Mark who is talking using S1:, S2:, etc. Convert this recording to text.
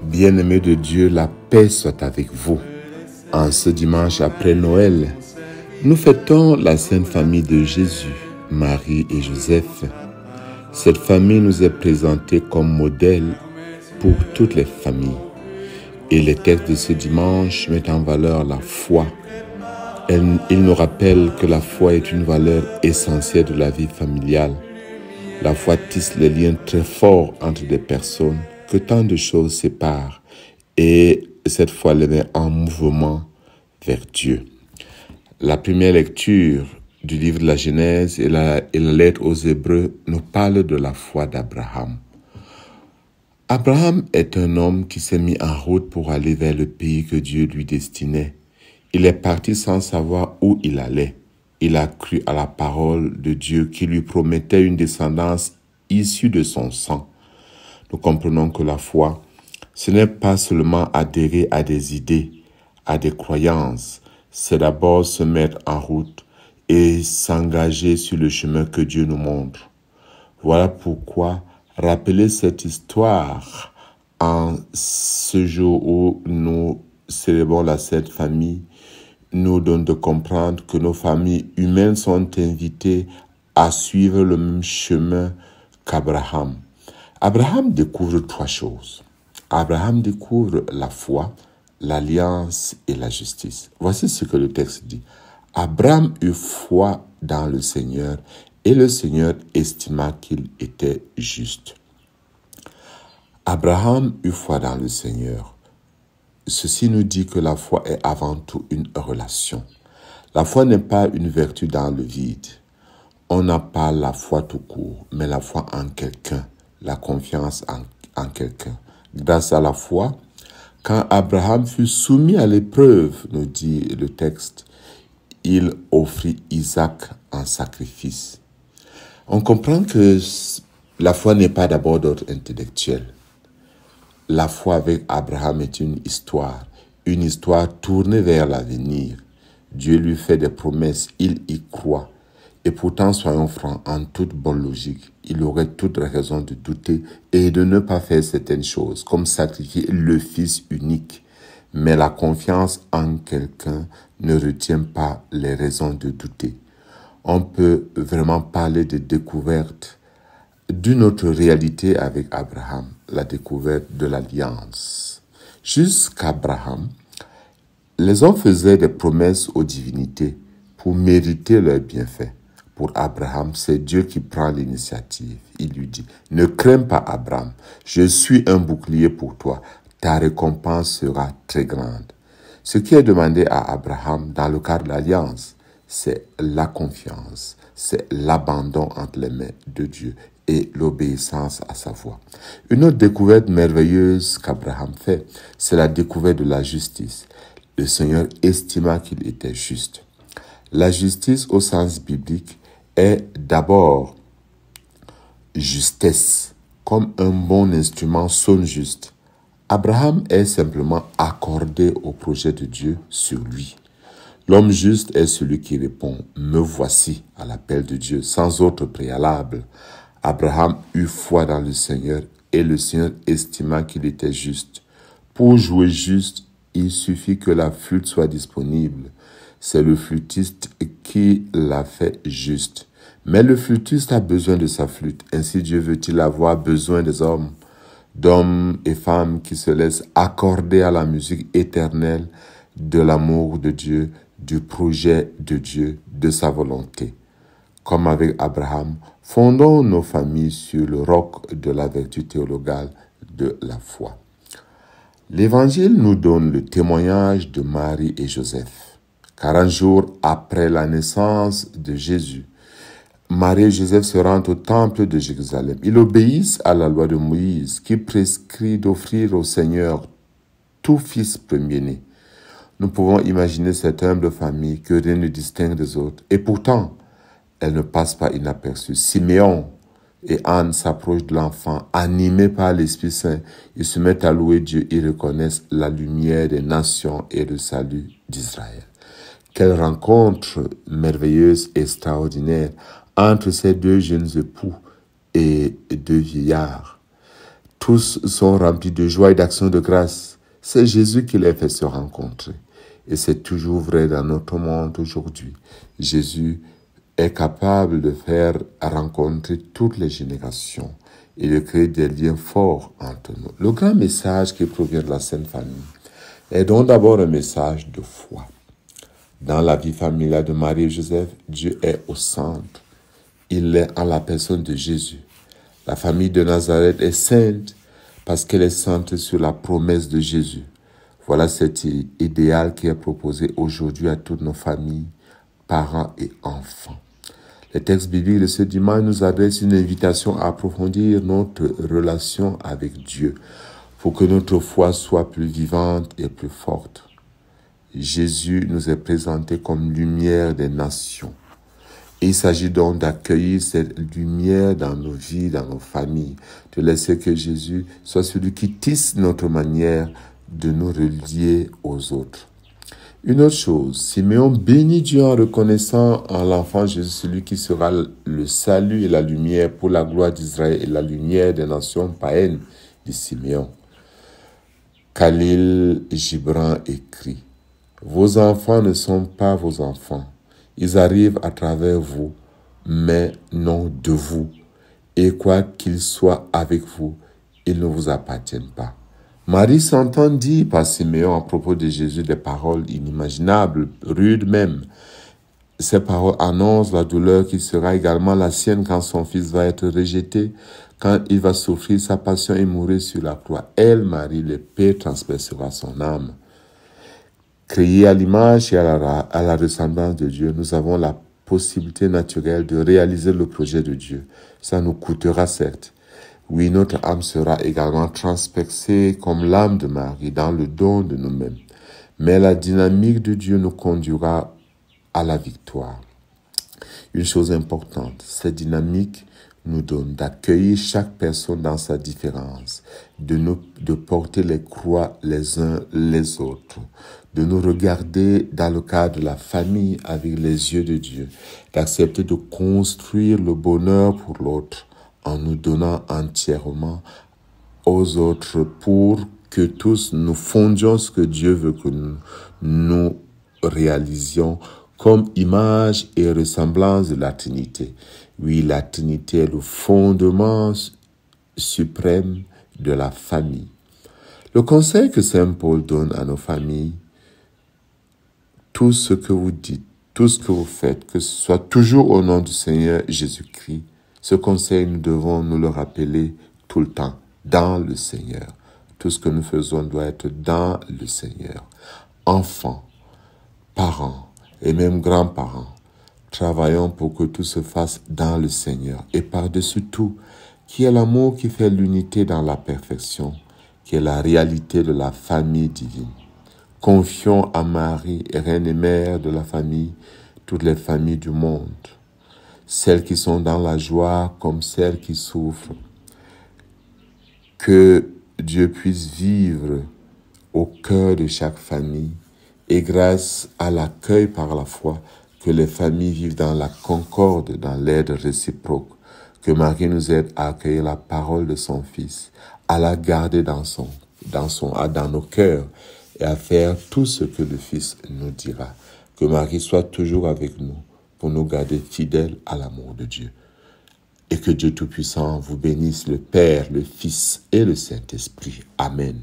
S1: Bien-aimés de Dieu, la paix soit avec vous. En ce dimanche après Noël, nous fêtons la Sainte Famille de Jésus, Marie et Joseph. Cette famille nous est présentée comme modèle pour toutes les familles. Et les textes de ce dimanche mettent en valeur la foi. Il nous rappelle que la foi est une valeur essentielle de la vie familiale. La foi tisse les liens très forts entre des personnes que tant de choses séparent et cette foi les met en mouvement vers Dieu. La première lecture du livre de la Genèse et la lettre aux Hébreux nous parle de la foi d'Abraham. Abraham est un homme qui s'est mis en route pour aller vers le pays que Dieu lui destinait. Il est parti sans savoir où il allait. Il a cru à la parole de Dieu qui lui promettait une descendance issue de son sang. Nous comprenons que la foi, ce n'est pas seulement adhérer à des idées, à des croyances. C'est d'abord se mettre en route et s'engager sur le chemin que Dieu nous montre. Voilà pourquoi rappeler cette histoire en ce jour où nous célébrons la Sainte Famille nous donne de comprendre que nos familles humaines sont invitées à suivre le même chemin qu'Abraham. Abraham découvre trois choses. Abraham découvre la foi, l'alliance et la justice. Voici ce que le texte dit. Abraham eut foi dans le Seigneur et le Seigneur estima qu'il était juste. Abraham eut foi dans le Seigneur. Ceci nous dit que la foi est avant tout une relation. La foi n'est pas une vertu dans le vide. On n'a pas la foi tout court, mais la foi en quelqu'un, la confiance en quelqu'un. Grâce à la foi, quand Abraham fut soumis à l'épreuve, nous dit le texte, il offrit Isaac en sacrifice. On comprend que la foi n'est pas d'abord d'ordre intellectuel. La foi avec Abraham est une histoire tournée vers l'avenir. Dieu lui fait des promesses, il y croit. Et pourtant, soyons francs, en toute bonne logique, il aurait toute raison de douter et de ne pas faire certaines choses, comme sacrifier le Fils unique. Mais la confiance en quelqu'un ne retient pas les raisons de douter. On peut vraiment parler de découverte d'une autre réalité avec Abraham, la découverte de l'alliance. Jusqu'Abraham, les hommes faisaient des promesses aux divinités pour mériter leurs bienfaits. Pour Abraham, c'est Dieu qui prend l'initiative. Il lui dit, « Ne crains pas Abraham, je suis un bouclier pour toi, ta récompense sera très grande. » Ce qui est demandé à Abraham dans le cadre de l'alliance, c'est la confiance, c'est l'abandon entre les mains de Dieu et l'obéissance à sa voix. Une autre découverte merveilleuse qu'Abraham fait, c'est la découverte de la justice. Le Seigneur estima qu'il était juste. La justice au sens biblique est d'abord justesse, comme un bon instrument sonne juste. Abraham est simplement accordé au projet de Dieu sur lui. L'homme juste est celui qui répond « Me voici » à l'appel de Dieu, sans autre préalable. Abraham eut foi dans le Seigneur et le Seigneur estima qu'il était juste. Pour jouer juste, il suffit que la flûte soit disponible. C'est le flûtiste qui l'a fait juste. Mais le flûtiste a besoin de sa flûte. Ainsi Dieu veut-il avoir besoin des hommes, d'hommes et femmes qui se laissent accorder à la musique éternelle de l'amour de Dieu, du projet de Dieu, de sa volonté. Comme avec Abraham, fondons nos familles sur le roc de la vertu théologale de la foi. L'Évangile nous donne le témoignage de Marie et Joseph. 40 jours après la naissance de Jésus, Marie et Joseph se rendent au temple de Jérusalem. Ils obéissent à la loi de Moïse qui prescrit d'offrir au Seigneur tout fils premier-né. Nous pouvons imaginer cette humble famille que rien ne distingue des autres. Et pourtant, elle ne passe pas inaperçue. Siméon et Anne s'approchent de l'enfant, animés par l'Esprit Saint. Ils se mettent à louer Dieu. Ils reconnaissent la lumière des nations et le salut d'Israël. Quelle rencontre merveilleuse et extraordinaire entre ces deux jeunes époux et deux vieillards. Tous sont remplis de joie et d'action de grâce. C'est Jésus qui les fait se rencontrer. Et c'est toujours vrai dans notre monde aujourd'hui. Jésus est capable de faire rencontrer toutes les générations et de créer des liens forts entre nous. Le grand message qui provient de la Sainte Famille est donc d'abord un message de foi. Dans la vie familiale de Marie et Joseph, Dieu est au centre. Il est en la personne de Jésus. La famille de Nazareth est sainte parce qu'elle est centrée sur la promesse de Jésus. Voilà cet idéal qui est proposé aujourd'hui à toutes nos familles, parents et enfants. Le texte biblique de ce dimanche nous adresse une invitation à approfondir notre relation avec Dieu pour que notre foi soit plus vivante et plus forte. Jésus nous est présenté comme lumière des nations. Il s'agit donc d'accueillir cette lumière dans nos vies, dans nos familles, de laisser que Jésus soit celui qui tisse notre manière de nous relier aux autres. Une autre chose, Siméon bénit Dieu en reconnaissant en l'enfant Jésus celui qui sera le salut et la lumière pour la gloire d'Israël et la lumière des nations païennes, dit Siméon. Khalil Gibran écrit « Vos enfants ne sont pas vos enfants. Ils arrivent à travers vous, mais non de vous. Et quoi qu'ils soient avec vous, ils ne vous appartiennent pas. » Marie s'entend dire par Siméon à propos de Jésus des paroles inimaginables, rudes même. Ces paroles annoncent la douleur qui sera également la sienne quand son fils va être rejeté, quand il va souffrir sa passion et mourir sur la croix. Elle, Marie, l'épée transpercera son âme. Créés à l'image et à la ressemblance de Dieu, nous avons la possibilité naturelle de réaliser le projet de Dieu. Ça nous coûtera certes. Oui, notre âme sera également transpercée comme l'âme de Marie dans le don de nous-mêmes. Mais la dynamique de Dieu nous conduira à la victoire. Une chose importante, cette dynamique nous donne d'accueillir chaque personne dans sa différence, de porter les croix les uns les autres, de nous regarder dans le cadre de la famille avec les yeux de Dieu, d'accepter de construire le bonheur pour l'autre en nous donnant entièrement aux autres pour que tous nous fondions ce que Dieu veut que nous réalisions comme image et ressemblance de la Trinité. Oui, la Trinité est le fondement suprême de la famille. Le conseil que Saint Paul donne à nos familles, tout ce que vous dites, tout ce que vous faites, que ce soit toujours au nom du Seigneur Jésus-Christ, ce conseil, nous devons nous le rappeler tout le temps, dans le Seigneur. Tout ce que nous faisons doit être dans le Seigneur. Enfants, parents et même grands-parents, travaillons pour que tout se fasse dans le Seigneur. Et par-dessus tout, qui est l'amour qui fait l'unité dans la perfection, qui est la réalité de la famille divine. Confions à Marie, reine et mère de la famille, toutes les familles du monde. Celles qui sont dans la joie comme celles qui souffrent. Que Dieu puisse vivre au cœur de chaque famille et grâce à l'accueil par la foi, que les familles vivent dans la concorde, dans l'aide réciproque. Que Marie nous aide à accueillir la parole de son Fils, à la garder dans nos cœurs et à faire tout ce que le Fils nous dira. Que Marie soit toujours avec nous pour nous garder fidèles à l'amour de Dieu. Et que Dieu Tout-Puissant vous bénisse, le Père, le Fils et le Saint-Esprit. Amen.